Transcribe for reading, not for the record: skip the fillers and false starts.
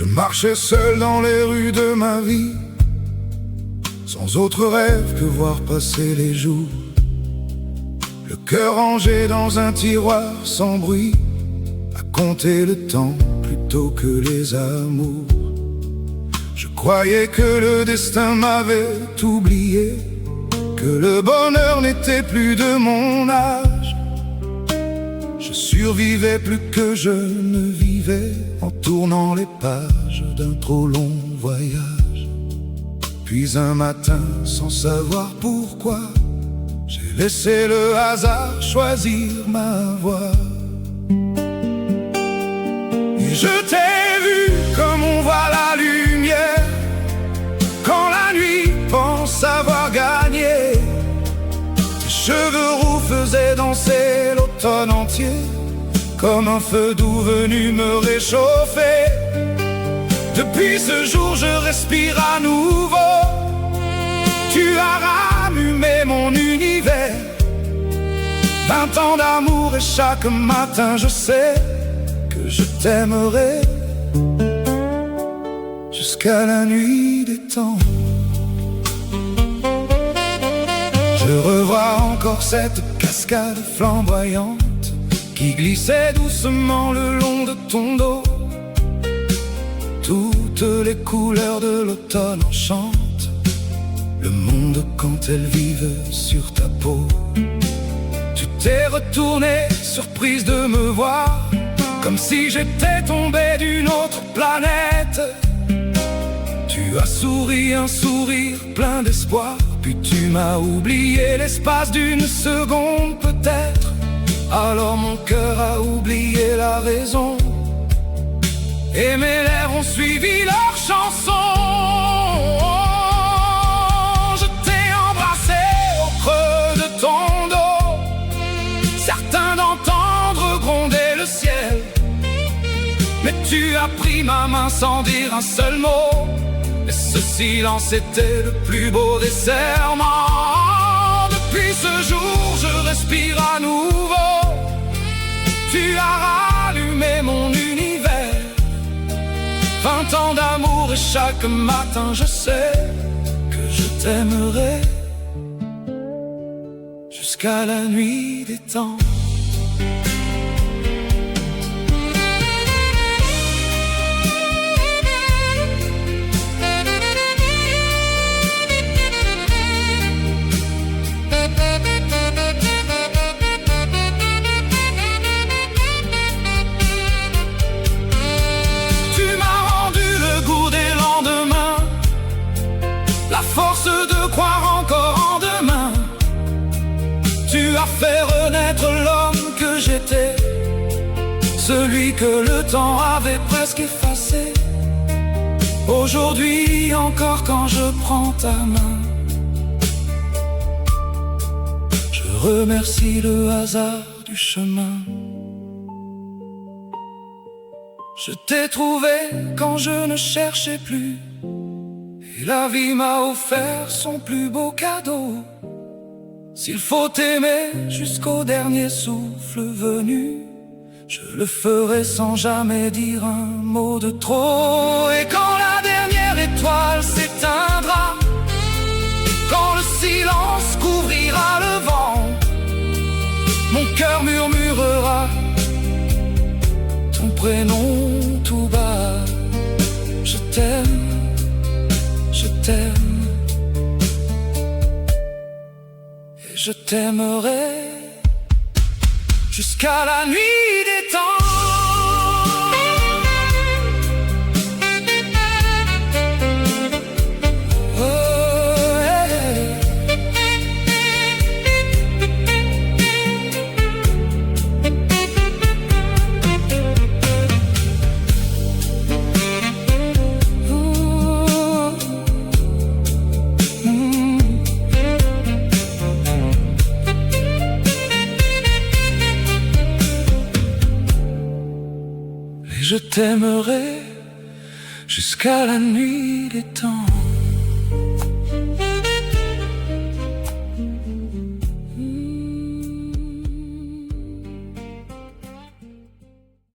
Je marchais seul dans les rues de ma vie, sans autre rêve que voir passer les jours, le cœur rangé dans un tiroir sans bruit, à compter le temps plutôt que les amours. Je croyais que le destin m'avait oublié, que le bonheur n'était plus de mon âge. Je survivais plus que je ne vivais, en tournant les pages d'un trop long voyage. Puis un matin, sans savoir pourquoi, j'ai laissé le hasard choisir ma voie. Et je t'ai vu comme on voit la lumière quand la nuit pense avoir gagné. Tes cheveux roux faisaient danser l'automne entier, comme un feu doux venu me réchauffer. Depuis ce jour je respire à nouveau. Tu as rallumé mon univers, 20 ans d'amour et chaque matin je sais que je t'aimerai jusqu'à la nuit des temps. Je revois encore cette cascade flamboyante qui glissait doucement le long de ton dos. Toutes les couleurs de l'automne enchantent le monde quand elles vivent sur ta peau. Tu t'es retournée, surprise de me voir, comme si j'étais tombé d'une autre planète. Tu as souri, un sourire plein d'espoir, puis tu m'as oublié l'espace d'une seconde peut-être. Alors mon cœur a oublié la raison, et mes lèvres ont suivi leur chanson. Je t'ai embrassé au creux de ton dos, certain d'entendre gronder le ciel. Mais tu as pris ma main sans dire un seul mot, et ce silence était le plus beau des serments. Depuis ce jour je respire à nouveau. Tu as rallumé mon univers, 20 ans d'amour et chaque matin je sais que je t'aimerai jusqu'à la nuit des temps. Force de croire encore en demain. Tu as fait renaître l'homme que j'étais, celui que le temps avait presque effacé. Aujourd'hui encore quand je prends ta main, je remercie le hasard du chemin. Je t'ai trouvé quand je ne cherchais plus, et la vie m'a offert son plus beau cadeau. S'il faut aimer jusqu'au dernier souffle venu, je le ferai sans jamais dire un mot de trop. Et quand la dernière étoile s'éteindra, quand le silence couvrira le vent, mon cœur murmurera ton prénom tout bas. Je t'aime, je t'aime, et je t'aimerai jusqu'à la nuit des temps. Oh, hey. Je t'aimerai jusqu'à la nuit des temps.